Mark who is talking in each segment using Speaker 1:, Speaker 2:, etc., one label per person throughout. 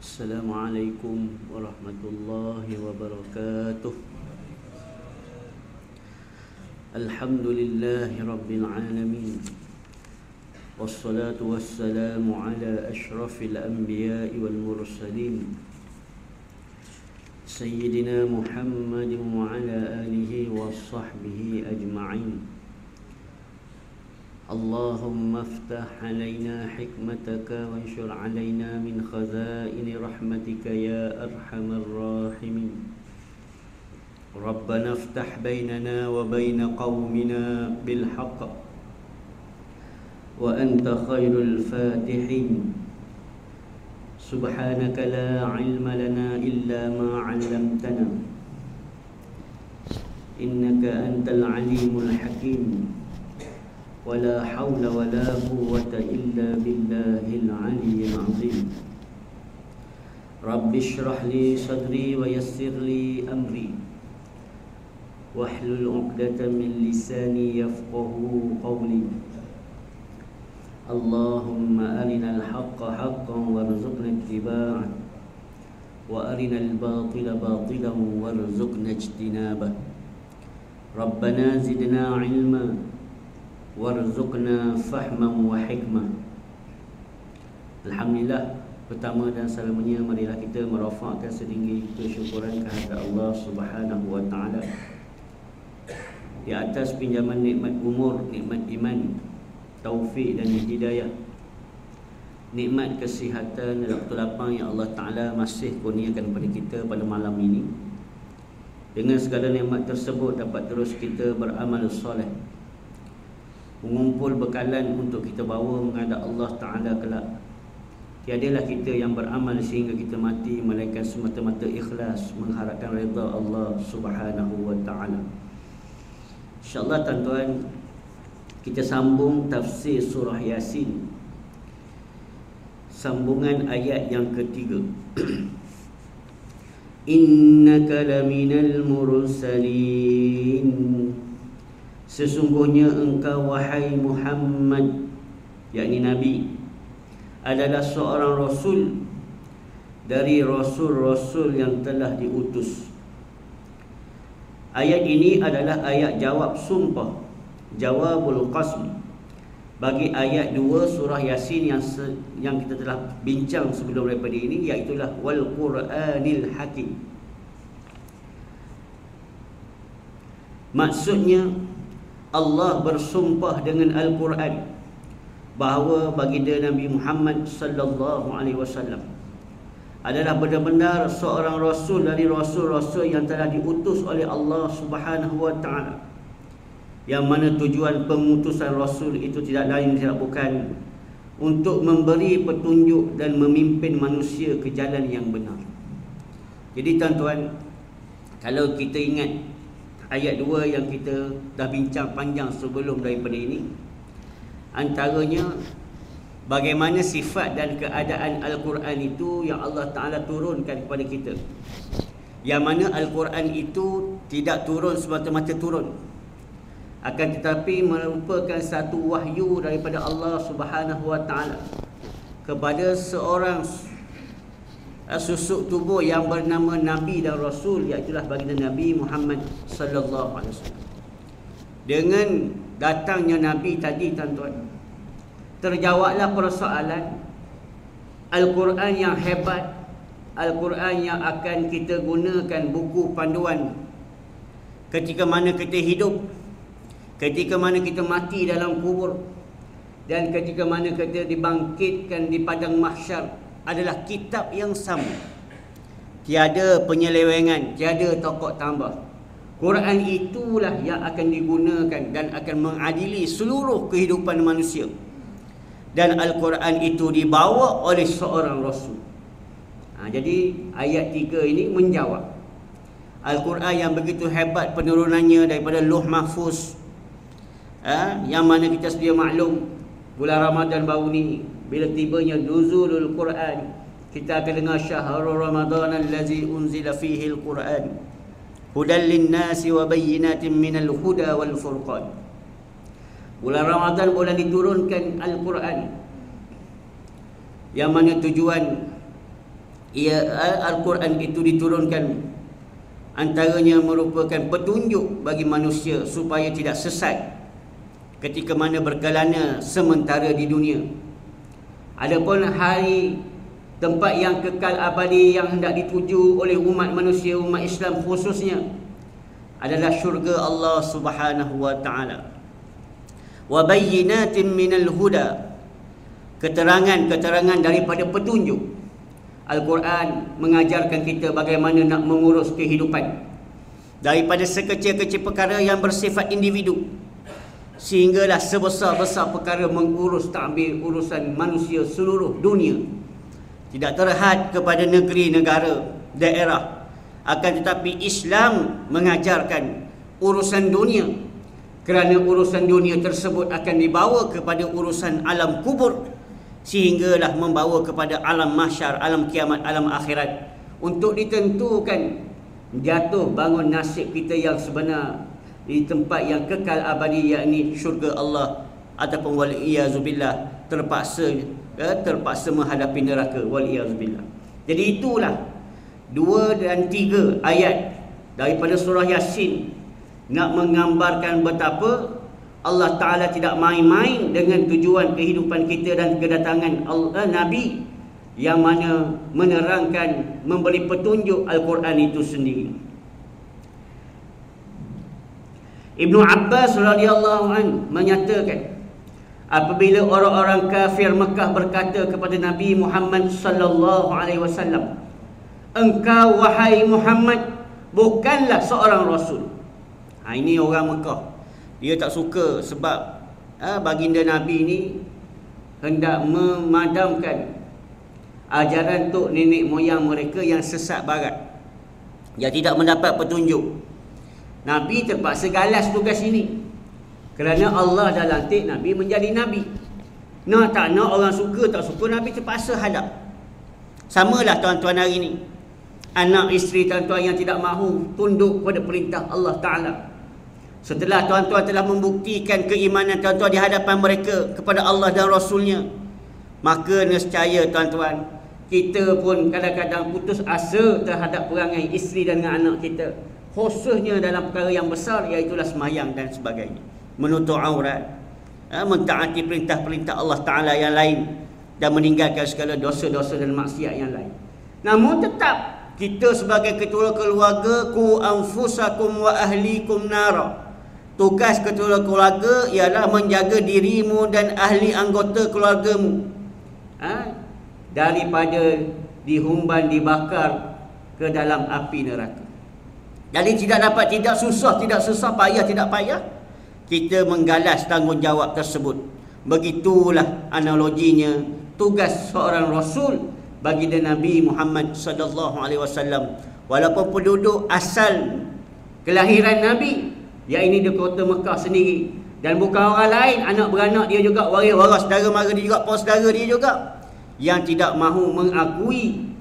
Speaker 1: Assalamualaikum warahmatullahi wabarakatuh. Alhamdulillahi rabbil alamin. Wassalatu wassalamu ala ashrafil anbiya'i wal mursalin Sayyidina Muhammadin wa ala alihi wa sahbihi ajma'in. اللهم افتح علينا حكمتك وانشر علينا من خزائن رحمتك يا أرحم الراحمين. ربنا افتح بيننا وبين قومنا بالحق وأنت خير الفاتحين. سبحانك لا علم لنا إلا ما علمتنا إنك أنت العليم الحكيم. ولا حول ولا قوة إلا بالله العلي العظيم. رب اشرح لي صدري ويسر لي أمري واحلل عقدة من لساني يفقه قولي. اللهم أرنا الحق حقا وارزقنا اتباعه وأرنا الباطل باطلا وارزقنا اجتنابه. ربنا زدنا علما warzuqna fahman wa hikmah. Alhamdulillah, pertama dan selamanya marilah kita merafakkan setinggi kesyukuran kehadirat Allah Subhanahu wa taala di atas pinjaman nikmat umur, nikmat iman, taufik dan hidayah, nikmat kesihatan dan waktu lapang yang Allah Taala masih kurniakan kepada kita pada malam ini. Dengan segala nikmat tersebut dapat terus kita beramal soleh, mengumpul bekalan untuk kita bawa menghadap Allah Ta'ala kelak. Tiadalah kita yang beramal sehingga kita mati, melainkan semata-mata ikhlas mengharapkan redha Allah Subhanahu wa Ta'ala. InsyaAllah tuan-tuan, kita sambung tafsir surah Yasin, sambungan ayat yang ketiga. Innaka laminal mursalin, sesungguhnya engkau wahai Muhammad, yakni Nabi, adalah seorang Rasul dari Rasul-Rasul yang telah diutus. Ayat ini adalah ayat jawab sumpah, jawabul qasm, bagi ayat 2 surah Yasin yang kita telah bincang sebelum daripada ini, iaitulah wal Qur'anil Hakim. Maksudnya Allah bersumpah dengan Al-Quran bahawa baginda Nabi Muhammad sallallahu alaihi wasallam adalah benar-benar seorang rasul dari rasul-rasul yang telah diutus oleh Allah Subhanahu wa taala, yang mana tujuan pengutusan rasul itu tidak lain tidak bukan untuk memberi petunjuk dan memimpin manusia ke jalan yang benar. Jadi tuan-tuan, kalau kita ingat ayat 2 yang kita dah bincang panjang sebelum daripada ini, antaranya bagaimana sifat dan keadaan Al-Quran itu yang Allah Ta'ala turunkan kepada kita, yang mana Al-Quran itu tidak turun semata-mata turun, akan tetapi merupakan satu wahyu daripada Allah Subhanahu wa Ta'ala kepada seorang susuk tubuh yang bernama Nabi dan Rasul, iaitulah baginda Nabi Muhammad sallallahu alaihi wasallam. Dengan datangnya Nabi tadi tuan-tuan, terjawablah persoalan Al-Quran yang hebat, Al-Quran yang akan kita gunakan buku panduan ketika mana kita hidup, ketika mana kita mati dalam kubur, dan ketika mana kita dibangkitkan di padang mahsyar, adalah kitab yang sama. Tiada penyelewengan, tiada tokok tambah. Quran itulah yang akan digunakan dan akan mengadili seluruh kehidupan manusia. Dan Al-Quran itu dibawa oleh seorang Rasul. Jadi ayat 3 ini menjawab Al-Quran yang begitu hebat penurunannya daripada Lauh Mahfuz, yang mana kita sedia maklum bulan Ramadan baru ni, bila tibanya nuzulul Quran, kita akan dengar syahrul Ramadan allazi unzila fihi al-Quran hudan lin-nasi wa bayyinatin minal huda wal furqan. Bulan Ramadan bulan diturunkan Al-Quran, yang mana tujuan Al-Quran itu diturunkan antaranya merupakan petunjuk bagi manusia supaya tidak sesat ketika mana berkelana sementara di dunia. Adapun hari tempat yang kekal abadi yang hendak dituju oleh umat manusia, umat Islam khususnya, adalah syurga Allah Subhanahu wa taala. Wa bayyinatin minal huda, keterangan-keterangan daripada petunjuk. Al-Quran mengajarkan kita bagaimana nak mengurus kehidupan, daripada sekecil-kecil perkara yang bersifat individu sehinggalah sebesar-besar perkara mengurus takbir urusan manusia seluruh dunia. Tidak terhad kepada negeri, negara, daerah, akan tetapi Islam mengajarkan urusan dunia, kerana urusan dunia tersebut akan dibawa kepada urusan alam kubur, sehinggalah membawa kepada alam mahsyar, alam kiamat, alam akhirat, untuk ditentukan jatuh bangun nasib kita yang sebenar di tempat yang kekal abadi, yakni syurga Allah, ataupun wal-iyazubillah terpaksa menghadapi neraka, wal-iyazubillah. Jadi itulah 2 dan 3 ayat daripada surah Yasin nak menggambarkan betapa Allah Ta'ala tidak main-main dengan tujuan kehidupan kita dan kedatangan Nabi yang mana menerangkan, memberi petunjuk Al-Quran itu sendiri. Ibnu Abbas radhiyallahu anhu menyatakan, apabila orang-orang kafir Mekah berkata kepada Nabi Muhammad sallallahu alaihi wasallam, "Engkau wahai Muhammad bukanlah seorang rasul." Ini orang Mekah, dia tak suka sebab baginda Nabi ni hendak memadamkan ajaran tok nenek moyang mereka yang sesat barat, yang tidak mendapat petunjuk. Nabi terpaksa galas tugas ini, kerana Allah dah lantik Nabi menjadi Nabi. Nak tak nak, orang suka tak suka, Nabi terpaksa hadap. Samalah tuan-tuan hari ini, anak isteri tuan-tuan yang tidak mahu tunduk kepada perintah Allah Ta'ala. Setelah tuan-tuan telah membuktikan keimanan tuan-tuan di hadapan mereka kepada Allah dan Rasulnya, maka nescaya tuan-tuan, kita pun kadang-kadang putus asa terhadap perangai isteri dan anak kita, khususnya dalam perkara yang besar, iaitulah sembahyang dan sebagainya, menutup aurat, mentaati perintah-perintah Allah Ta'ala yang lain, dan meninggalkan segala dosa-dosa dan maksiat yang lain. Namun tetap kita sebagai ketua keluarga, ku anfusakum wa ahlikum nara, tugas ketua keluarga ialah menjaga dirimu dan ahli anggota keluargamu daripada dihumban, dibakar ke dalam api neraka. Jadi tidak susah, payah, tidak payah kita menggalas tanggungjawab tersebut. Begitulah analoginya tugas seorang rasul baginda Nabi Muhammad sallallahu alaihi wasallam. Walaupun penduduk asal kelahiran Nabi, yakni di kota Mekah sendiri, dan bukan orang lain, anak beranak dia juga, waris-waris saudara mara dia juga, para saudara dia juga, yang tidak mahu mengakui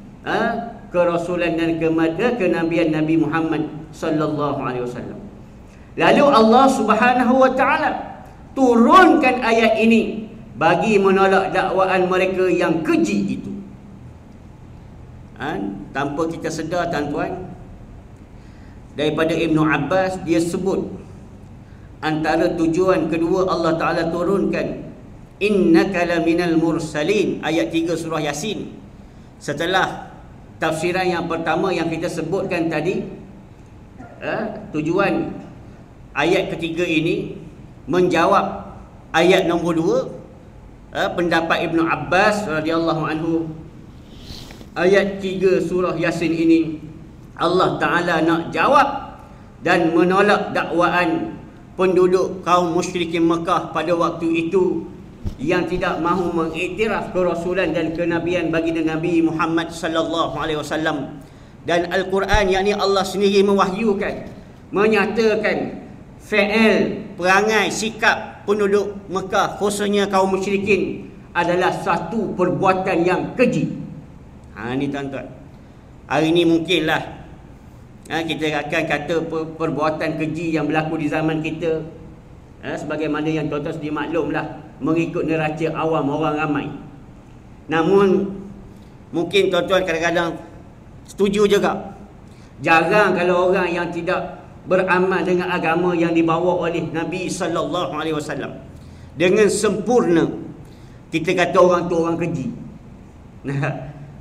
Speaker 1: kerasulan dan kenabian Nabi Muhammad sallallahu alaihi wasallam. Lalu Allah Subhanahu wa taala turunkan ayat ini bagi menolak dakwaan mereka yang keji itu. Tanpa kita sedar tuan-tuan, daripada Ibnu Abbas dia sebut antara tujuan kedua Allah Ta'ala turunkan innaka laminal mursalin, ayat 3 surah Yasin, setelah tafsiran yang pertama yang kita sebutkan tadi. Tujuan ayat ketiga ini menjawab ayat nombor 2, pendapat Ibnu Abbas radhiyallahu anhu. Ayat 3 surah Yasin ini Allah Ta'ala nak jawab dan menolak dakwaan penduduk kaum musyrikin Mekah pada waktu itu yang tidak mahu mengiktiraf kerasulan dan kenabian baginda Nabi Muhammad sallallahu alaihi wasallam. Dan Al-Quran, yakni Allah sendiri mewahyukan, menyatakan fi'il, perangai, sikap penduduk Mekah khususnya kaum musyrikin adalah satu perbuatan yang keji. Ni tuan-tuan, hari ni mungkinlah kita akan kata perbuatan keji yang berlaku di zaman kita, sebagaimana yang tuan-tuan dimaklumlah, mengikut neraca awam orang ramai. Namun Mungkin tuan-tuan kadang-kadang setuju juga. Jarang kalau orang yang tidak beramal dengan agama yang dibawa oleh Nabi sallallahu alaihi wasallam dengan sempurna, kita kata orang tu orang keji.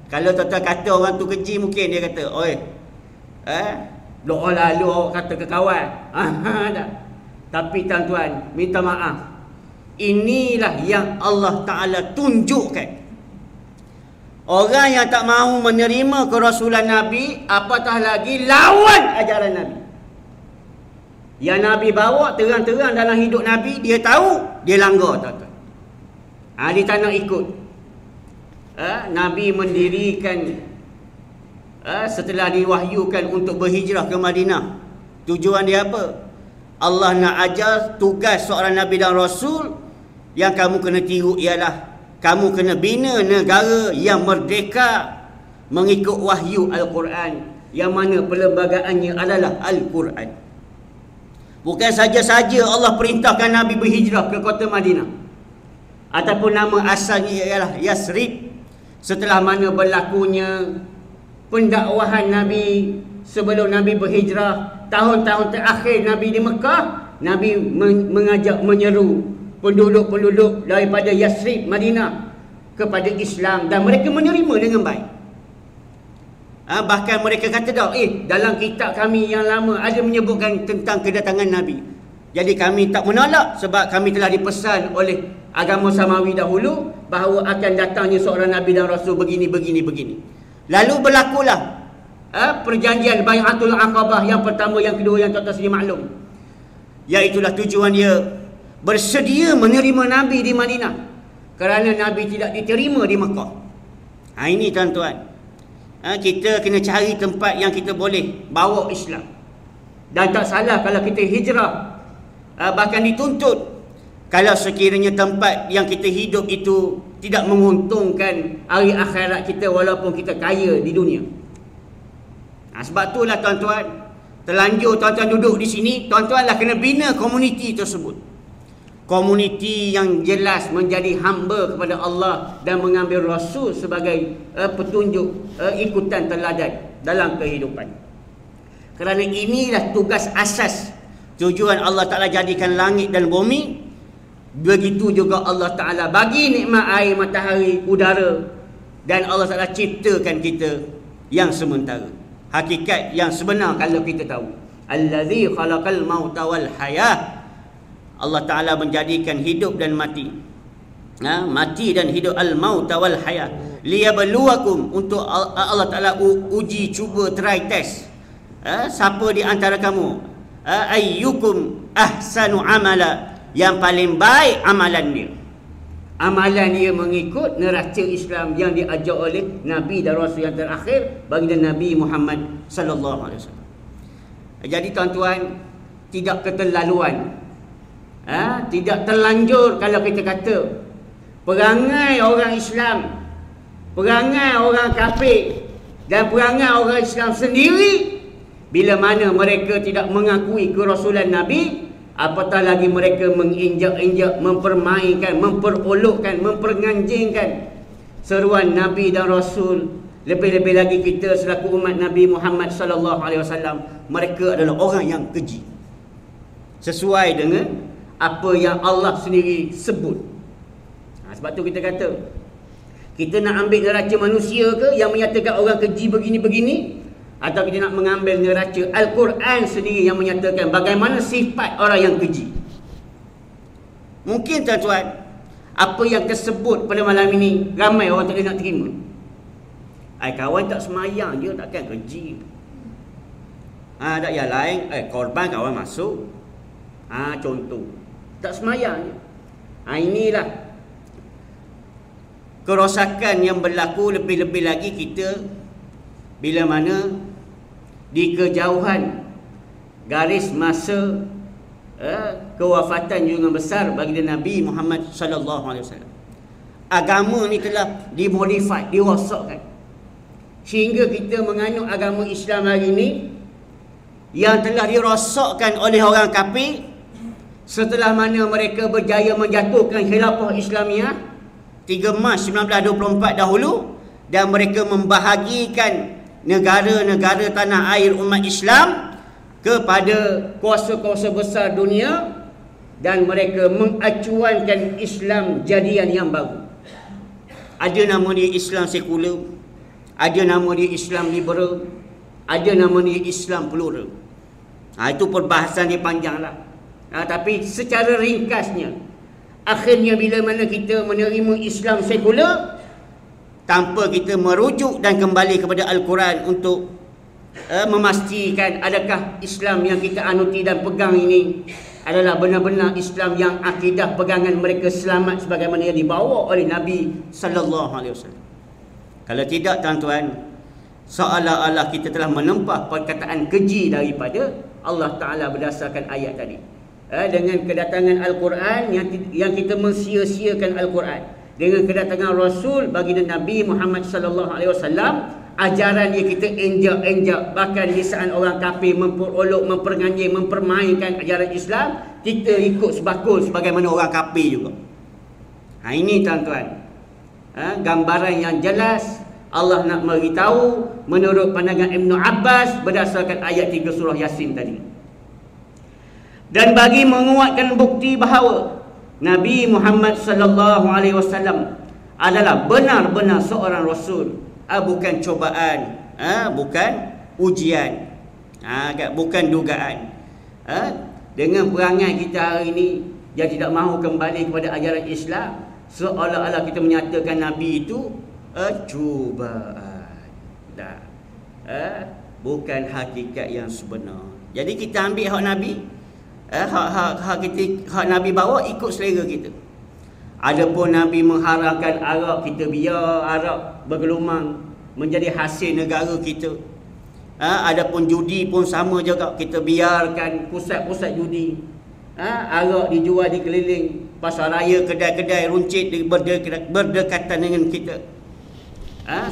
Speaker 1: Kalau tuan-tuan kata orang tu keji, mungkin dia kata, oi, doa lalu awak kata ke kawan. Tapi tuan-tuan, minta maaf, inilah yang Allah Ta'ala tunjukkan. Orang yang tak mahu menerima kerasulan Nabi, apatah lagi lawan ajaran Nabi. Yang Nabi bawa terang-terang dalam hidup Nabi, dia tahu, dia langgar, tuan-tuan. Dia tak nak ikut. Nabi mendirikan, setelah diwahyukan untuk berhijrah ke Madinah, tujuan dia apa? Allah nak ajar tugas seorang Nabi dan Rasul yang kamu kena tiru ialah kamu kena bina negara yang merdeka mengikut wahyu Al-Quran, yang mana perlembagaannya adalah Al-Quran. Bukan saja-saja Allah perintahkan Nabi berhijrah ke kota Madinah, ataupun nama asalnya ialah Yasrib, setelah mana berlakunya pendakwahan Nabi sebelum Nabi berhijrah. Tahun-tahun terakhir Nabi di Mekah, Nabi mengajak, menyeru penduduk-penduduk daripada Yasrib, Madinah kepada Islam, dan mereka menerima dengan baik. Bahkan mereka kata dalam kitab kami yang lama ada menyebutkan tentang kedatangan Nabi. Jadi kami tak menolak, sebab kami telah dipesan oleh agama Samawi dahulu bahawa akan datangnya seorang Nabi dan Rasul begini. Lalu berlakulah perjanjian Bai'atul Aqabah yang pertama, yang kedua, yang tuan-tuan sedia maklum. Iaitulah tujuan dia bersedia menerima Nabi di Madinah, kerana Nabi tidak diterima di Mekah. Ini tuan-tuan, kita kena cari tempat yang kita boleh bawa Islam. Dan tak salah kalau kita hijrah, bahkan dituntut kalau sekiranya tempat yang kita hidup itu tidak menguntungkan hari akhirat kita, walaupun kita kaya di dunia. Sebab itulah tuan-tuan, terlanjur tuan-tuan duduk di sini, tuan-tuanlah kena bina komuniti tersebut. Komuniti yang jelas menjadi hamba kepada Allah dan mengambil Rasul sebagai petunjuk, ikutan teladan dalam kehidupan. Kerana inilah tugas asas, tujuan Allah Ta'ala jadikan langit dan bumi. Begitu juga Allah Ta'ala bagi nikmat air, matahari, udara, dan Allah Ta'ala ciptakan kita yang sementara. Hakikat yang sebenar kalau kita tahu, allazi khalaqal mauta wal hayah, Allah Ta'ala menjadikan hidup dan mati, mati dan hidup, al-mauta wal hayah, liyabluwakum, untuk Allah Ta'ala uji, cuba, try test, siapa di antara kamu, ayyukum ahsanu amala, yang paling baik amalan dia. Amalan dia mengikut neraca Islam yang diajar oleh Nabi dan Rasul yang terakhir, baginda Nabi Muhammad sallallahu alaihi wasallam. Jadi tuan-tuan, tidak keterlaluan, tidak terlanjur kalau kita kata perangai orang Islam, perangai orang kafir, dan perangai orang Islam sendiri, bila mana mereka tidak mengakui kerasulan Nabi, apatah lagi mereka menginjak-injak, mempermainkan, memperolokkan, memperanjingkan seruan Nabi dan Rasul. Lebih-lebih lagi kita selaku umat Nabi Muhammad sallallahu alaihi wasallam, mereka adalah orang yang keji, sesuai dengan apa yang Allah sendiri sebut. Sebab tu kita kata, kita nak ambil neraca manusia ke yang menyatakan orang keji begini-begini, atau kita nak mengambil neraca Al-Quran sendiri yang menyatakan bagaimana sifat orang yang keji? Mungkin tuan-tuan, apa yang tersebut pada malam ini ramai orang tak nak terima. Kawan tak semayang je takkan keji. Tak yang lain, korban kawan masuk. Contoh, tak semayang je. Inilah kerosakan yang berlaku. Lebih-lebih lagi kita bila mana di kejauhan garis masa kewafatan junjungan besar baginda Nabi Muhammad sallallahu alaihi wasallam, agama ni telah dimodifai, dirosakkan, sehingga kita menganut agama Islam hari ini yang telah dirosakkan oleh orang kafir setelah mana mereka berjaya menjatuhkan khilafah Islamiah 3 Mac 1924 dahulu, dan mereka membahagikan negara-negara tanah air umat Islam kepada kuasa-kuasa besar dunia, dan mereka mengacuankan Islam jadian yang baru. Ada nama dia Islam sekular, ada nama dia Islam liberal, ada nama dia Islam plural. Itu perbahasan dia panjang lah. Tapi secara ringkasnya, akhirnya bila mana kita menerima Islam sekular tanpa kita merujuk dan kembali kepada Al-Quran untuk memastikan adakah Islam yang kita anuti dan pegang ini adalah benar-benar Islam yang akidah pegangan mereka selamat sebagaimana yang dibawa oleh Nabi sallallahu alaihi wasallam. Kalau tidak, tuan-tuan, seolah-olah kita telah menempah perkataan keji daripada Allah Ta'ala berdasarkan ayat tadi. Dengan kedatangan Al-Quran yang kita mensia-siakan Al-Quran, dengan kedatangan Rasul baginda Nabi Muhammad sallallahu alaihi wasallam, ajaran dia kita enjak-enjak, bahkan lisan orang kafir memperolok, memperganjing, mempermainkan ajaran Islam, kita ikut sebakul sebagaimana orang kafir juga. Ini tuan-tuan, gambaran yang jelas Allah nak beritahu menurut pandangan Ibn Abbas berdasarkan ayat 3 surah Yasin tadi. Dan bagi menguatkan bukti bahawa Nabi Muhammad sallallahu alaihi wasallam adalah benar-benar seorang rasul, bukan cobaan, bukan ujian, bukan dugaan. Dengan perangai kita hari ini yang tidak mahu kembali kepada ajaran Islam, seolah-olah kita menyatakan Nabi itu cubaan. Bukan hakikat yang sebenar. Jadi kita ambil hak Nabi, hak Nabi bawa ikut selera kita. Adapun Nabi mengharamkan arak, kita biar arak bergelumang menjadi hasil negara kita. Adapun judi pun sama juga, kita biarkan pusat-pusat judi. Arak dijual di keliling pasar raya, kedai-kedai runcit berdekatan dengan kita.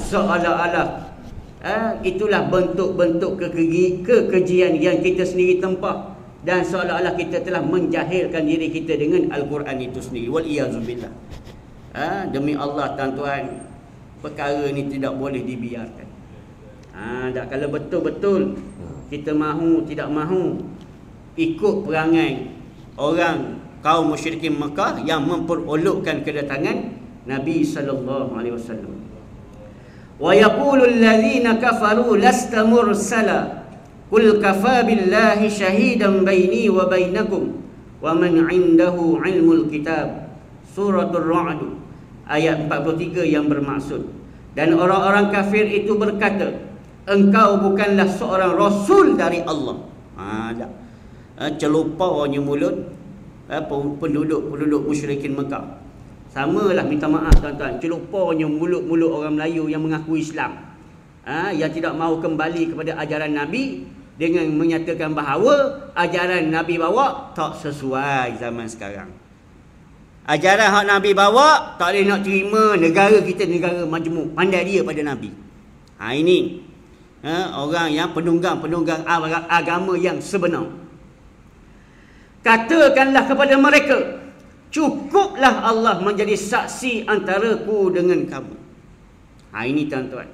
Speaker 1: Seolah-olah itulah bentuk-bentuk kekejian yang kita sendiri tempah, dan seolah-olah kita telah menjahilkan diri kita dengan Al-Quran itu sendiri. Wal-iyazubillah. Demi Allah, tuan-tuan, perkara ini tidak boleh dibiarkan. Kalau betul-betul kita mahu tidak mahu ikut perangai orang kaum musyrikin Mekah yang memperolokkan kedatangan Nabi sallallahu alaihi wasallam. Wa yaqulu alladhina kafaru lasta mursala qul kafa billahi shahidan baini wa bainakum wa man 'indahu 'ilmul kitab. Suratul Ra'd ayat 43 yang bermaksud, dan orang-orang kafir itu berkata, engkau bukanlah seorang rasul dari Allah. Celupanya mulut penduduk musyrikin Mekah. Samalah, minta maaf tuan-tuan, celupanya mulut-mulut orang Melayu yang mengaku Islam, yang tidak mahu kembali kepada ajaran Nabi dengan menyatakan bahawa ajaran Nabi bawa tak sesuai zaman sekarang. Ajaran hak Nabi bawa tak boleh nak terima, negara kita negara majmuk, pandai dia pada Nabi. Ini orang yang penunggang agama yang sebenar. Katakanlah kepada mereka, cukuplah Allah menjadi saksi antaraku dengan kamu. Ini tuan-tuan,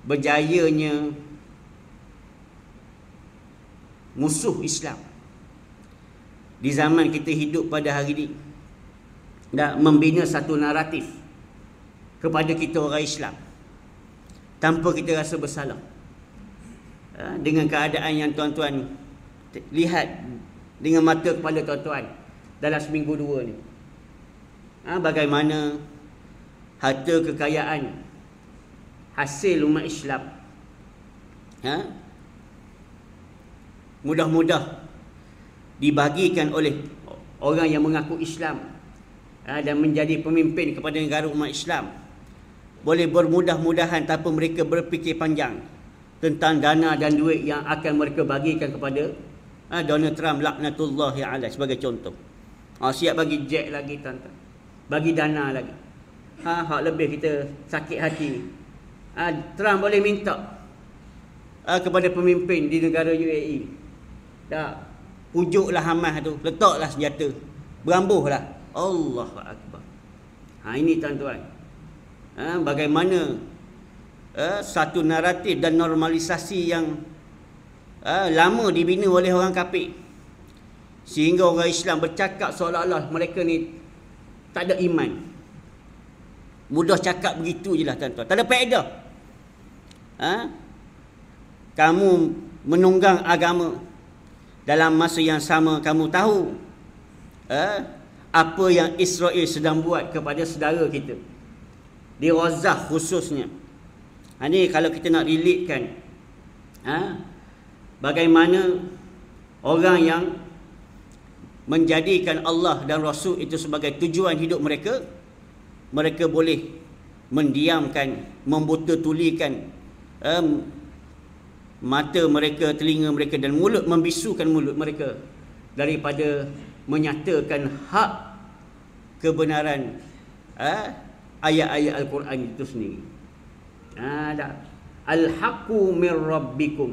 Speaker 1: berjayanya musuh Islam di zaman kita hidup pada hari ini, dan membina satu naratif kepada kita orang Islam tanpa kita rasa bersalah. Dengan keadaan yang tuan-tuan lihat dengan mata kepala tuan-tuan dalam seminggu dua ni, bagaimana harta kekayaan hasil umat Islam mudah-mudah dibagikan oleh orang yang mengaku Islam dan menjadi pemimpin kepada negara umat Islam. Boleh bermudah-mudahan tanpa mereka berfikir panjang tentang dana dan duit yang akan mereka bagikan kepada Donald Trump laknatullahi alaih sebagai contoh. Siap bagi jet lagi tuan-tuan, bagi dana lagi. Hak lebih kita sakit hati. Trump boleh minta kepada pemimpin di negara UAE, tak, pujuklah Hamas tu, letaklah senjata, berambuhlah. Allahu Akbar. Ini tuan-tuan, Bagaimana satu naratif dan normalisasi yang lama dibina oleh orang kafir, sehingga orang Islam bercakap seolah-olah mereka ni tak ada iman. Mudah cakap begitu je lah tuan-tuan, tak ada faedah. Kamu menunggang agama, dalam masa yang sama kamu tahu apa yang Israel sedang buat kepada saudara kita di Gaza khususnya. Ini kalau kita nak relatekan bagaimana orang yang menjadikan Allah dan Rasul itu sebagai tujuan hidup mereka, mereka boleh mendiamkan, membuta tulikan mata mereka, telinga mereka dan mulut, membisukan mulut mereka daripada menyatakan hak kebenaran ayat-ayat Al-Quran itu sendiri. Al-haqqu min rabbikum,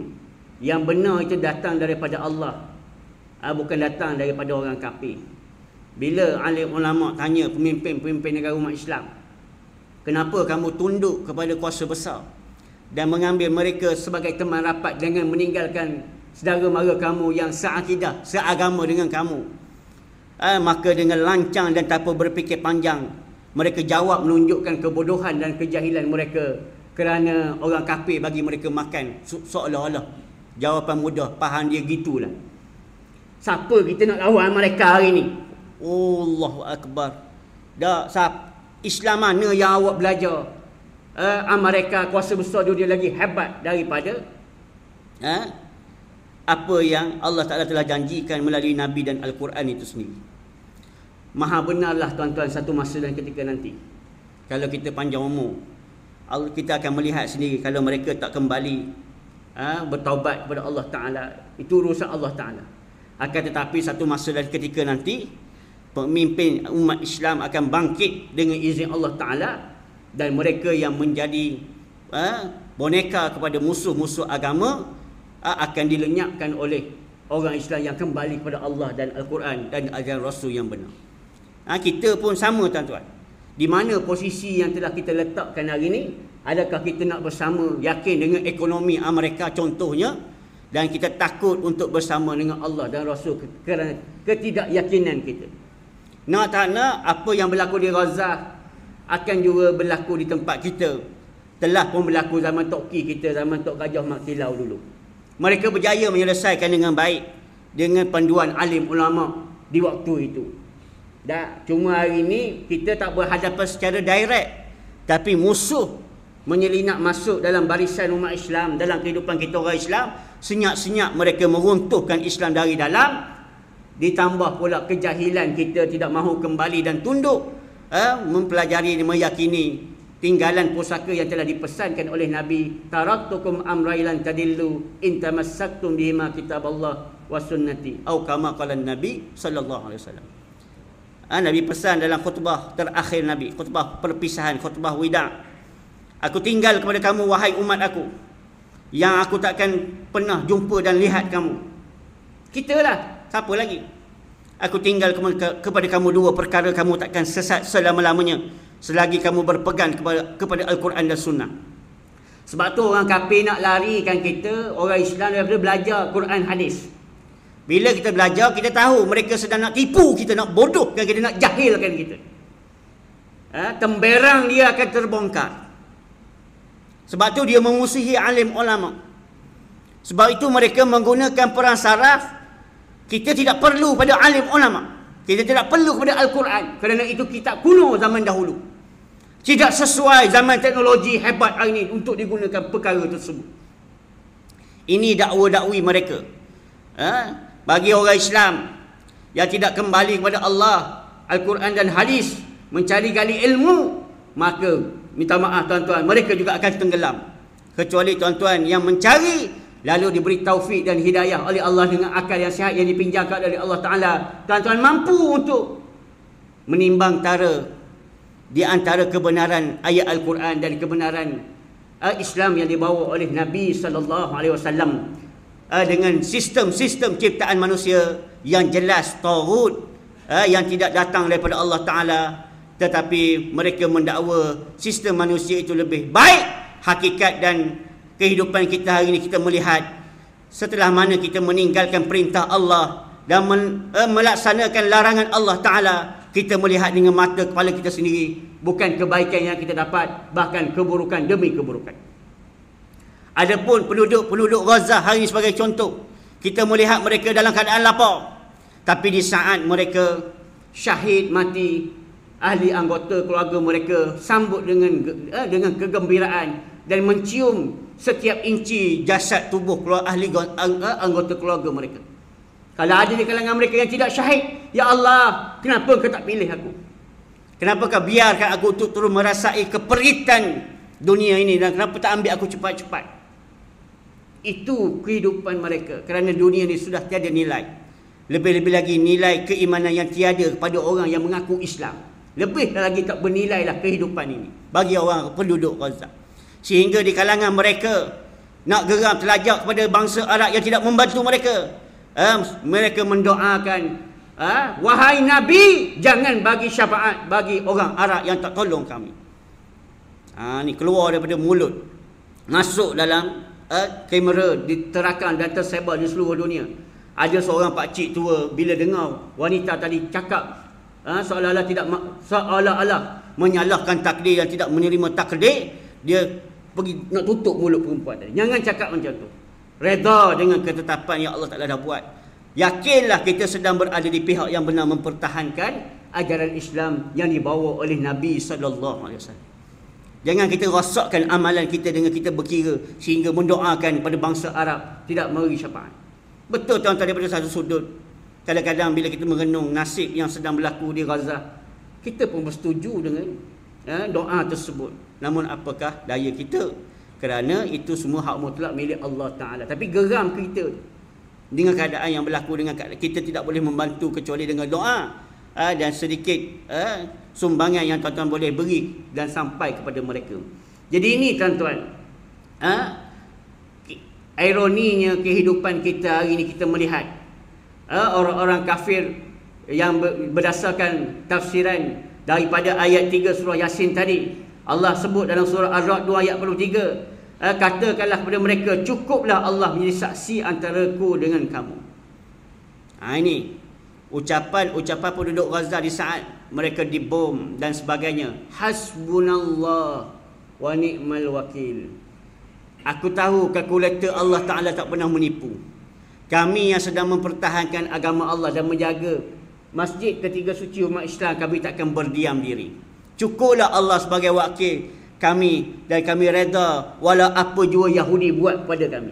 Speaker 1: yang benar itu datang daripada Allah, bukan datang daripada orang kafir. Bila alim ulama tanya pemimpin-pemimpin negara umat Islam, kenapa kamu tunduk kepada kuasa besar dan mengambil mereka sebagai teman rapat dengan meninggalkan saudara mara kamu yang seakidah, seagama dengan kamu? Maka dengan lancang dan tanpa berfikir panjang, mereka jawab menunjukkan kebodohan dan kejahilan mereka kerana orang kafir bagi mereka makan. Seolah-olah jawapan mudah, faham dia gitulah. Siapa kita nak lawan mereka hari ni? Allahu Akbar. Islam mana yang awak belajar? Amerika kuasa besar dunia lagi hebat daripada apa yang Allah Ta'ala telah janjikan melalui Nabi dan Al-Quran itu sendiri. Maha benarlah tuan-tuan satu masa dan ketika nanti, kalau kita panjang umur, kita akan melihat sendiri kalau mereka tak kembali bertaubat kepada Allah Ta'ala, itu urusan Allah Ta'ala. Akan tetapi satu masa dan ketika nanti, pemimpin umat Islam akan bangkit dengan izin Allah Ta'ala, dan mereka yang menjadi boneka kepada musuh-musuh agama akan dilenyapkan oleh orang Islam yang kembali kepada Allah dan Al-Quran dan ajaran Rasul yang benar. Kita pun sama tuan-tuan. Di mana posisi yang telah kita letakkan hari ini? Adakah kita nak bersama yakin dengan ekonomi Amerika contohnya, dan kita takut untuk bersama dengan Allah dan Rasul kerana ketidakyakinan kita? Nak tak nak, apa yang berlaku di Gaza akan juga berlaku di tempat kita. Telah pun berlaku zaman Tok Ki kita, zaman Tok Gajah Mak Kilau dulu. Mereka berjaya menyelesaikan dengan baik dengan panduan alim ulama di waktu itu. Cuma hari ini kita tak berhadapan secara direct, tapi musuh menyelinap masuk dalam barisan umat Islam, dalam kehidupan kita orang Islam. Senyap-senyap mereka meruntuhkan Islam dari dalam, ditambah pula kejahilan kita tidak mahu kembali dan tunduk mempelajari dan meyakini tinggalan pusaka yang telah dipesankan oleh Nabi, taraktukum amrailan tadillu in tamassaktum bihima kitaballah wa sunnati, atau kama qala Nabi sallallahu alaihi wasallam. Nabi pesan dalam khutbah terakhir Nabi, khutbah perpisahan, khutbah wida', aku tinggal kepada kamu wahai umat aku, yang aku takkan pernah jumpa dan lihat kamu. Kita lah, siapa lagi? Aku tinggal kepada kamu dua perkara, kamu takkan sesat selama-lamanya selagi kamu berpegang kepada Al-Quran dan Sunnah. Sebab tu orang kafir nak larikan kita, orang Islam, daripada belajar Quran hadis. Bila kita belajar, kita tahu mereka sedang nak tipu kita, nak bodohkan kita, nak jahilkan kita. Temberang dia akan terbongkar. Sebab tu dia memusuhi alim ulama. Sebab itu mereka menggunakan perang saraf. Kita tidak perlu pada alim ulama, kita tidak perlu kepada Al-Quran, kerana itu kitab kuno zaman dahulu. Tidak sesuai zaman teknologi hebat hari ini untuk digunakan perkara tersebut. Ini dakwa-dakwi mereka. Bagi orang Islam yang tidak kembali kepada Allah, Al-Quran dan hadis, mencari gali ilmu, maka minta maaf tuan-tuan, mereka juga akan tenggelam. Kecuali tuan-tuan yang mencari, lalu diberi taufik dan hidayah oleh Allah dengan akal yang sihat yang dipinjamkan oleh Allah Ta'ala, tuan-tuan mampu untuk menimbang tara di antara kebenaran ayat Al-Quran dan kebenaran Islam yang dibawa oleh Nabi SAW, dengan sistem-sistem ciptaan manusia yang jelas taghut, yang tidak datang daripada Allah Ta'ala, tetapi mereka mendakwa sistem manusia itu lebih baik. Hakikat dan kehidupan kita hari ini kita melihat, setelah mana kita meninggalkan perintah Allah dan melaksanakan larangan Allah Ta'ala, kita melihat dengan mata kepala kita sendiri, bukan kebaikan yang kita dapat, bahkan keburukan demi keburukan. Adapun penduduk Gaza hari ini sebagai contoh, kita melihat mereka dalam keadaan lapar, tapi di saat mereka syahid mati, ahli anggota keluarga mereka sambut dengan kegembiraan dan mencium setiap inci jasad tubuh anggota keluarga mereka. Kalau ada di kalangan mereka yang tidak syahid, ya Allah, kenapa kau tak pilih aku? Kenapa kau biarkan aku turun merasai keperitan dunia ini, dan kenapa tak ambil aku cepat-cepat? Itu kehidupan mereka, kerana dunia ini sudah tiada nilai. Lebih-lebih lagi nilai keimanan yang tiada kepada orang yang mengaku Islam. Lebih lagi tak bernilailah kehidupan ini bagi orang penduduk Gaza. Sehingga di kalangan mereka nak geram telajak kepada bangsa Arab yang tidak membantu mereka. Mereka mendoakan, wahai Nabi, jangan bagi syafaat bagi orang Arab yang tak tolong kami. Ni keluar daripada mulut, masuk dalam kamera, diterakan dan tersebar di seluruh dunia. Ada seorang pakcik tua bila dengar wanita tadi cakap, seolah-olah menyalahkan takdir dan tidak menerima takdir, dia pergi nak tutup mulut perempuan tadi. Jangan cakap macam tu. Redha dengan ketetapan yang Allah Ta'ala dah buat. Yakinlah kita sedang berada di pihak yang benar mempertahankan ajaran Islam yang dibawa oleh Nabi SAW. Jangan kita rosakkan amalan kita dengan kita berkira sehingga mendoakan pada bangsa Arab tidak memberi syafaat. Betul tuan-tuan, daripada satu sudut, kadang-kadang bila kita merenung nasib yang sedang berlaku di Gaza, kita pun bersetuju dengan doa tersebut. Namun apakah daya kita? Kerana itu semua hak mutlak milik Allah Ta'ala. Tapi geram kita dengan keadaan yang berlaku, dengan keadaan kita tidak boleh membantu kecuali dengan doa dan sedikit sumbangan yang tuan-tuan boleh beri dan sampai kepada mereka. Jadi ini tuan-tuan, ironinya kehidupan kita hari ini, kita melihat orang-orang kafir yang berdasarkan tafsiran daripada ayat 3 surah Yasin tadi. Allah sebut dalam surah Ar-Ra'd 2 ayat 43, katakanlah kepada mereka, cukuplah Allah menjadi saksi antaraku dengan kamu. Ini ucapan penduduk Gaza di saat mereka dibom dan sebagainya. Hasbunallah wa ni'mal wakil. Aku tahu kalkulator Allah Ta'ala tak pernah menipu. Kami yang sedang mempertahankan agama Allah dan menjaga masjid ketiga suci umat Islam, kami takkan berdiam diri. Cukuplah Allah sebagai wakil kami, dan kami reda walau apa jua Yahudi buat pada kami.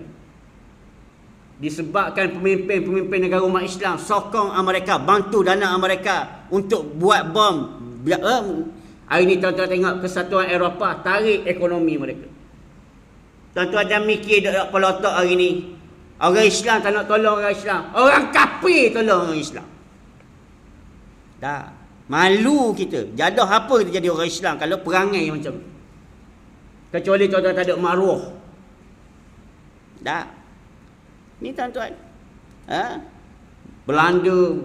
Speaker 1: Disebabkan pemimpin-pemimpin negara umat Islam sokong Amerika, bantu dana Amerika untuk buat bom. Hari ini tuan-tuan tengok kesatuan Eropah tarik ekonomi mereka. Tuan-tuan jangan mikir tak pelotok hari ini. Orang Islam tak nak tolong orang Islam, orang kafir tolong orang Islam. Dah malu kita. Jadah apa kita jadi orang Islam kalau perangai macam tu? Kecuali tuan-tuan tak ada maruah. Dah. Ni tuan-tuan, Belanda,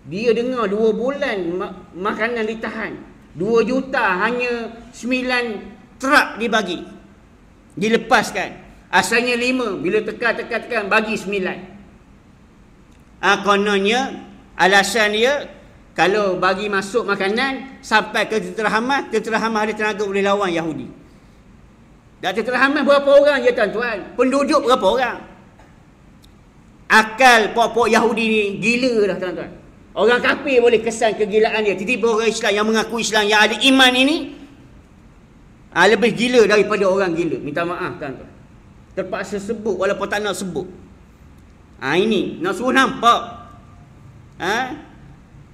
Speaker 1: dia dengar 2 bulan makanan ditahan, 2 juta hanya 9 truk dibagi, dilepaskan. Asalnya 5, bila tekan bagi 9. Kononnya alasan dia, kalau bagi masuk makanan sampai ke Tentera Hamas ada tenaga boleh lawan Yahudi. Dan Tentera Hamas berapa orang je tuan-tuan? Penduduk berapa orang? Akal pokok Yahudi ni gila dah tuan-tuan. Orang kafir boleh kesan kegilaan dia, tiba-tiba orang Islam yang mengaku Islam, yang ada iman ini lebih gila daripada orang gila. Minta maaf tuan-tuan, terpaksa sebut walaupun tak nak sebut. Ini nak suruh nampak.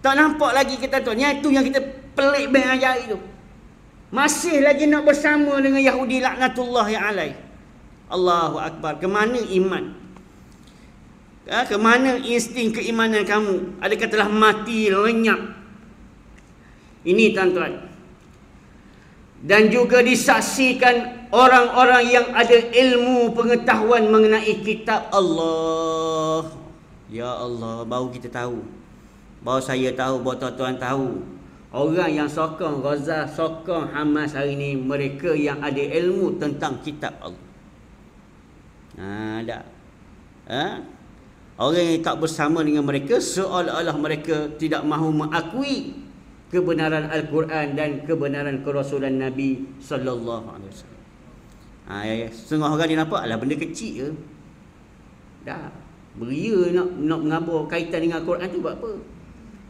Speaker 1: Tak nampak lagi kita tuan. Yang itu yang kita pelik ben ajaib tu. Masih lagi nak bersama dengan Yahudi laknatullah ya alaih. Allahu Akbar. Kemana iman? Kemana insting keimanan kamu? Adakah telah mati lenyap? Ini tuan-tuan. Dan juga disaksikan orang-orang yang ada ilmu pengetahuan mengenai kitab Allah. Ya Allah, baru kita tahu. Baru saya tahu, baru tuan-tuan tahu. Orang yang sokong Gaza, sokong Hamas hari ni, mereka yang ada ilmu tentang kitab Allah. Tak. Orang yang tak bersama dengan mereka seolah-olah mereka tidak mahu mengakui kebenaran Al-Quran dan kebenaran kerasulan Nabi sallallahu alaihi wasallam. Setengah orang dia nampak alah benda kecil je. Dah beria nak mengabar kaitan dengan Al-Quran tu buat apa?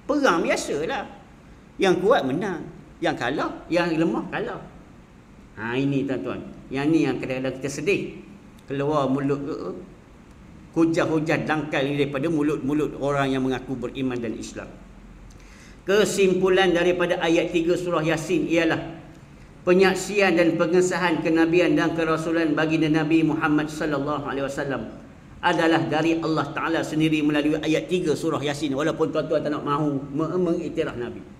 Speaker 1: Perang biasalah. Yang kuat menang, yang kalah, yang lemah kalah. Ini tuan-tuan. Yang ni yang kadang-kadang kita sedih. Keluar mulut hujah-hujah dangkal daripada mulut-mulut orang yang mengaku beriman dan Islam. Kesimpulan daripada ayat 3 surah Yasin ialah penyaksian dan pengesahan kenabian dan kerasulan baginda Nabi Muhammad sallallahu alaihi wasallam adalah dari Allah Taala sendiri melalui ayat 3 surah Yasin, walaupun tuan-tuan tak nak mahu mengiktiraf Nabi.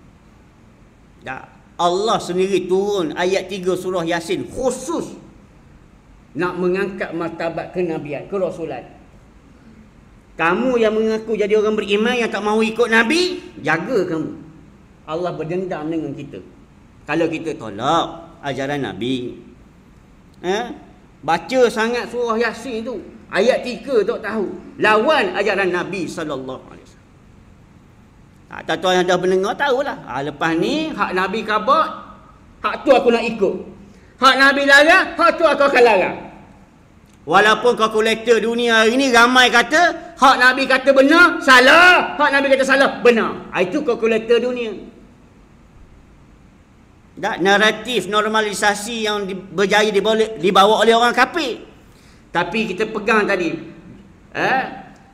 Speaker 1: Allah sendiri turun ayat 3 surah Yasin khusus nak mengangkat martabat kenabian, kerasulan. Kamu yang mengaku jadi orang beriman yang tak mahu ikut Nabi, jaga kamu. Allah berdendam dengan kita kalau kita tolak ajaran Nabi. Baca sangat surah Yasin tu, ayat 3 tak tahu, lawan ajaran Nabi sallallahu alaihi wasallam. Tuan-tuan yang dah mendengar tahulah. Lepas ni hak Nabi khabar, hak tu aku nak ikut. Hak Nabi larang, hak tu aku akan larang. Walaupun kalkulator dunia hari ni ramai kata hak Nabi kata benar, salah. Hak Nabi kata salah, benar. Itu kalkulator dunia. Naratif normalisasi yang berjaya dibawa oleh orang kafir. Tapi kita pegang tadi,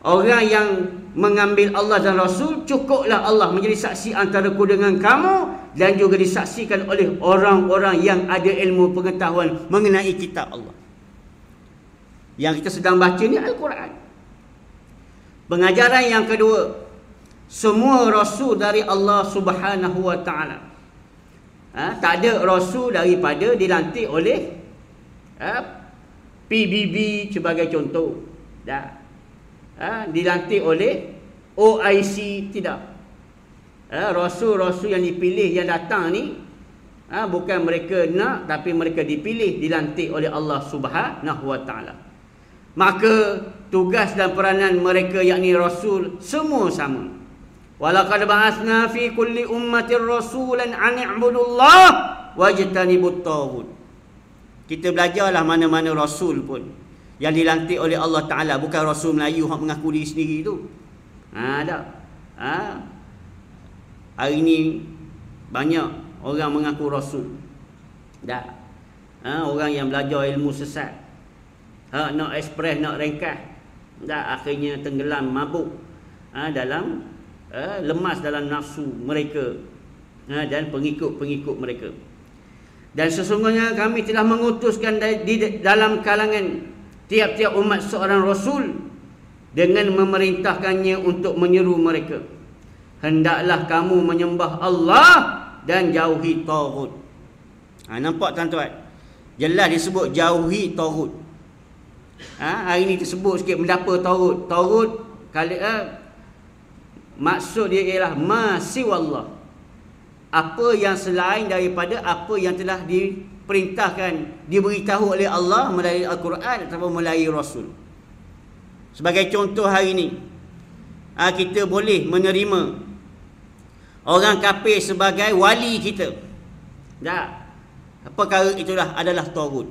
Speaker 1: orang yang mengambil Allah dan Rasul, cukuplah Allah menjadi saksi antaraku dengan kamu, dan juga disaksikan oleh orang-orang yang ada ilmu pengetahuan mengenai kitab Allah. Yang kita sedang baca ni Al-Quran. Pengajaran yang kedua, semua Rasul dari Allah Subhanahu Wa Taala. Tak ada Rasul daripada dilantik oleh PBB sebagai contoh. Dilantik oleh OIC, tidak. Rasul-rasul yang dipilih yang datang ni bukan mereka nak, tapi mereka dipilih, dilantik oleh Allah Subhanahu Wa Taala. Maka tugas dan peranan mereka yakni Rasul semua sama. Walaqad ba'atsna fi kulli ummatin rasulan an i'budullah wajtanibut taghut. Kita belajarlah mana-mana Rasul pun yang dilantik oleh Allah Ta'ala, bukan Rasul Melayu yang mengaku diri sendiri tu. Hari ni banyak orang mengaku Rasul. Orang yang belajar ilmu sesat, nak ekspres, nak ringkas, akhirnya tenggelam, mabuk dalam lemas dalam nafsu mereka dan pengikut-pengikut mereka. Dan sesungguhnya kami telah mengutuskan di dalam kalangan tiap-tiap umat seorang Rasul dengan memerintahkannya untuk menyeru mereka, hendaklah kamu menyembah Allah dan jauhi taghut. Nampak tuan-tuan? Jelas disebut jauhi taghut. Hari ni tersebut sikit mendapa taghut. Taghut maksud dia ialah ma siwallah, apa yang selain daripada apa yang telah diperintahkan, diberitahu oleh Allah melalui Al-Quran ataupun melalui Rasul. Sebagai contoh hari ni, kita boleh menerima orang kafir sebagai wali kita. Perkara itulah adalah taghut.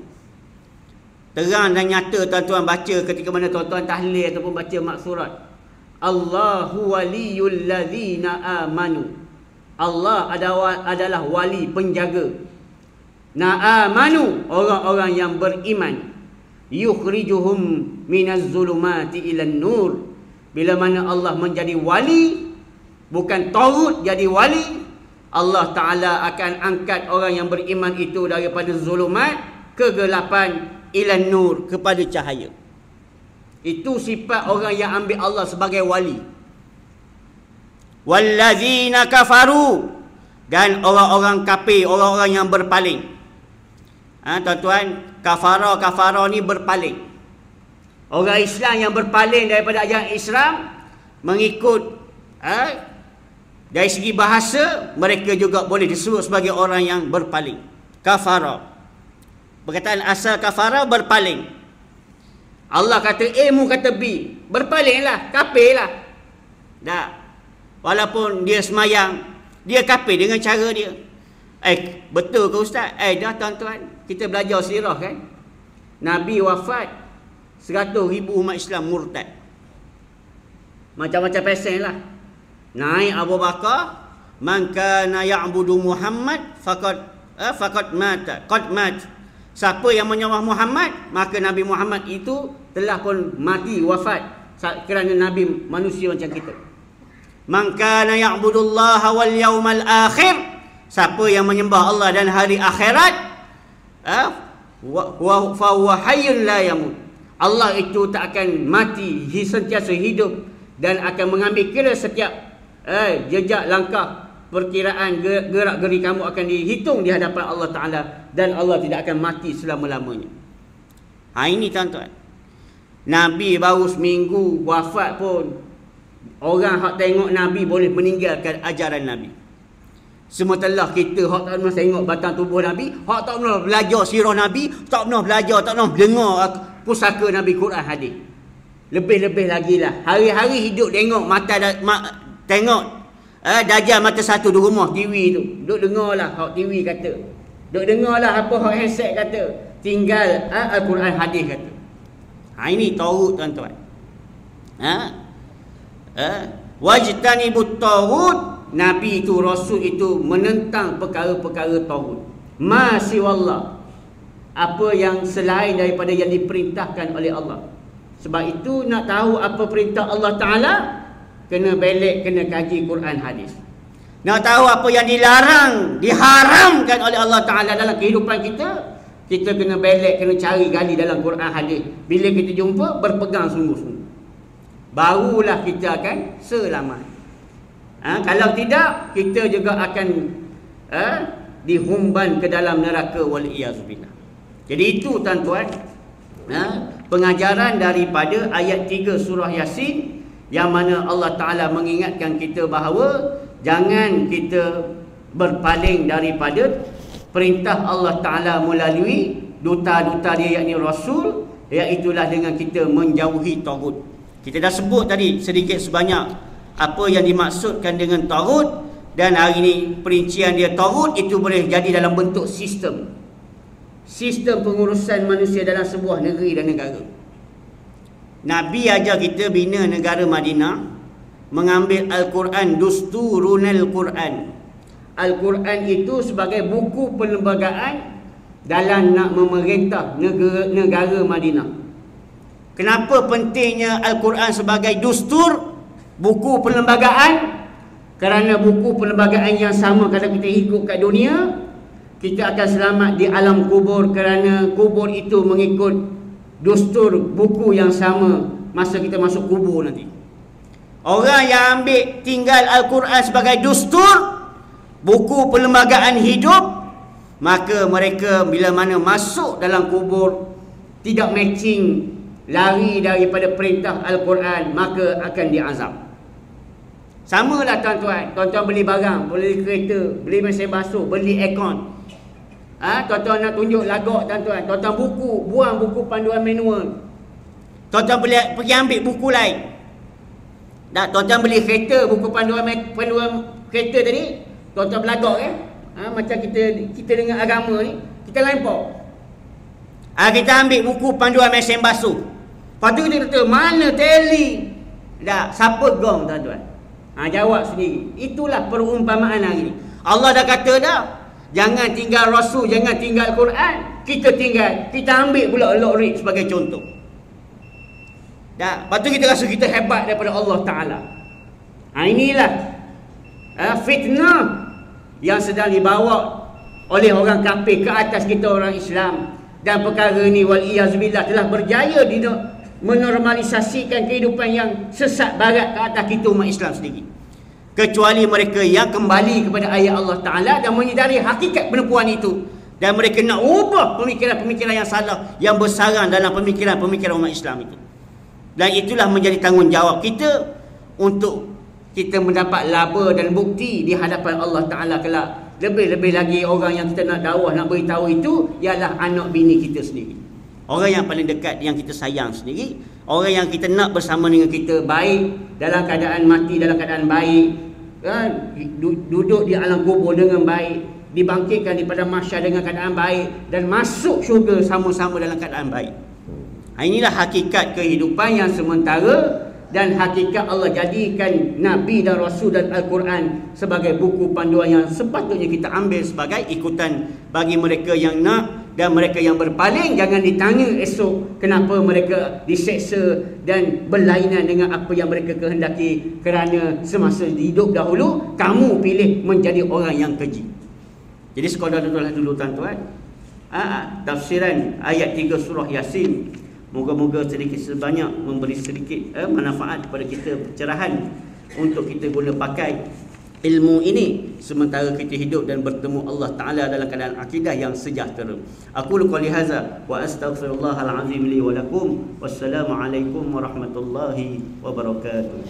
Speaker 1: Terang dan nyata tuan-tuan baca ketika mana tuan-tuan tahlil ataupun baca maksurat. Allahu waliyul ladzina amanu. Allah adalah wali penjaga. Na'amanu, orang-orang yang beriman. Yukhrijuhum minaz zulumati ilan nur. Bila mana Allah menjadi wali, bukan taghut jadi wali, Allah Ta'ala akan angkat orang yang beriman itu daripada zulumat, kegelapan, ilan nur, kepada cahaya. Itu sifat orang yang ambil Allah sebagai wali. Wallazina kafaru, dan orang-orang kafir, orang-orang yang berpaling. Tuan-tuan, kafara ni berpaling. Orang Islam yang berpaling daripada ajaran Islam, mengikut Dari segi bahasa, mereka juga boleh disebut sebagai orang yang berpaling. Kafara. Perkataan asal kafara, berpaling. Allah kata A, mu kata B. Berpalinglah, kafirlah. Tak. Walaupun dia semayang, dia kafir dengan cara dia. Betul ke Ustaz? Dah tuan-tuan, kita belajar sirah kan? Nabi wafat, 100,000 umat Islam murtad. Macam-macam pesen lah. Naik Abu Bakar, man kana ya'budu Muhammad faqad mata, qad mat. Siapa yang menyembah Muhammad, maka Nabi Muhammad itu telah pun mati, wafat, kerana Nabi manusia macam kita. Man kana ya'budullaha wal yawmal akhir, siapa yang menyembah Allah dan hari akhirat, fa huwa hayyun la yamut. Allah itu tak akan mati, sentiasa hidup dan akan mengambil kira setiap jejak langkah, perkiraan gerak-geri kamu akan dihitung di hadapan Allah Ta'ala, dan Allah tidak akan mati selama-lamanya. Ini tuan-tuan, Nabi baru seminggu wafat pun orang hak tengok Nabi boleh meninggalkan ajaran Nabi. Sementara kita hak tak pernah tengok batang tubuh Nabi, hak tak pernah belajar sirah Nabi, tak pernah belajar, tak pernah dengar pusaka Nabi, Quran, hadis. Lebih-lebih lagi lah, hari-hari hidup tengok tengok Dajjal mata satu di rumah TV tu. Duk dengar lah hak TV kata. Duk dengar lah apa hak handset kata. Tinggal Al-Quran, hadis kata. Ini taurut tuan-tuan. Wajtanibut taurut. Nabi itu, Rasul itu menentang perkara-perkara taurut. Masih wallah, apa yang selain daripada yang diperintahkan oleh Allah. Sebab itu nak tahu apa perintah Allah Ta'ala, kena belik, kena kaji Quran, hadis. Nak tahu apa yang dilarang, diharamkan oleh Allah Ta'ala dalam kehidupan kita, kita kena belik, kena cari gali dalam Quran, hadis. Bila kita jumpa, berpegang sungguh-sungguh, barulah kita akan selamat. Kalau tidak, kita juga akan dihumban ke dalam neraka, wal-iyazubillah. Jadi itu tuan-tuan, pengajaran daripada ayat 3 surah Yasin, yang mana Allah Ta'ala mengingatkan kita bahawa jangan kita berpaling daripada perintah Allah Ta'ala melalui duta-duta dia, yakni Rasul, iaitulah dengan kita menjauhi tagut. Kita dah sebut tadi sedikit sebanyak apa yang dimaksudkan dengan tagut, dan hari ini perincian dia, tagut itu boleh jadi dalam bentuk sistem pengurusan manusia dalam sebuah negeri dan negara. Nabi ajar kita bina negara Madinah, mengambil Al-Quran, dusturunal Quran. Al-Quran itu sebagai buku perlembagaan dalam nak memerintah negara Madinah. Kenapa pentingnya Al-Quran sebagai dustur, buku perlembagaan? Kerana buku perlembagaan yang sama kalau kita ikut kat dunia, kita akan selamat di alam kubur, kerana kubur itu mengikut dustur buku yang sama masa kita masuk kubur nanti. Orang yang ambil tinggal Al-Quran sebagai dustur, buku perlembagaan hidup, maka mereka bila mana masuk dalam kubur tidak matching, lari daripada perintah Al-Quran, maka akan diazab. Sama lah tuan-tuan. Tuan-tuan beli barang, beli kereta, beli mesin basuh, beli aircon. Tuan-tuan nak tunjuk lagak tuan-tuan, tuan-tuan buang buku panduan manual. Tuan-tuan pergi ambil buku lain. Tuan-tuan beli kereta, buku panduan kereta tadi, tuan-tuan belagak kan? Macam kita dengan agama ni, kita lempar. Kita ambil buku panduan mesin basuh. Lepas tu kita kata, mana teli? Siapa gong tuan-tuan? Jawab sendiri. Itulah perumpamaan hari ni. Allah dah kata dah, jangan tinggal Rasul, jangan tinggal Quran. Kita tinggal, kita ambil pula lori sebagai contoh. Lepas tu kita rasa kita hebat daripada Allah Ta'ala. Inilah fitnah yang sedang dibawa oleh orang kafir ke atas kita orang Islam. Dan perkara ni wal-iyazubillah telah berjaya menormalisasikan kehidupan yang sesat barat ke atas kita umat Islam sendiri. Kecuali mereka yang kembali kepada ayat Allah Ta'ala dan menyedari hakikat penipuan itu, dan mereka nak ubah pemikiran-pemikiran yang salah yang bersarang dalam pemikiran-pemikiran umat Islam itu. Dan itulah menjadi tanggungjawab kita untuk kita mendapat laba dan bukti di hadapan Allah Ta'ala kelak. Lebih-lebih lagi orang yang kita nak dakwah, nak beritahu itu ialah anak bini kita sendiri, orang yang paling dekat, yang kita sayang sendiri, orang yang kita nak bersama dengan kita, baik dalam keadaan mati dalam keadaan baik, kan? Duduk di alam kubur dengan baik, dibangkitkan daripada mahsyar dengan keadaan baik, dan masuk syurga sama-sama dalam keadaan baik. Inilah hakikat kehidupan yang sementara, dan hakikat Allah jadikan Nabi dan Rasul dan Al-Quran sebagai buku panduan yang sepatutnya kita ambil sebagai ikutan bagi mereka yang nak, dan mereka yang berpaling jangan ditanya esok kenapa mereka diseksa dan berlainan dengan apa yang mereka kehendaki, kerana semasa hidup dahulu kamu pilih menjadi orang yang keji. Jadi sekadar dulu tuan-tuan, tafsiran ayat 3 surah Yasin, moga-moga sedikit sebanyak memberi sedikit manfaat kepada kita, pencerahan untuk kita guna pakai ilmu ini sementara kita hidup dan bertemu Allah Ta'ala dalam keadaan akidah yang sejahtera. Aku qali hadza wa astaghfirullahal azim li wa lakum. Wassalamualaikum warahmatullahi wabarakatuh.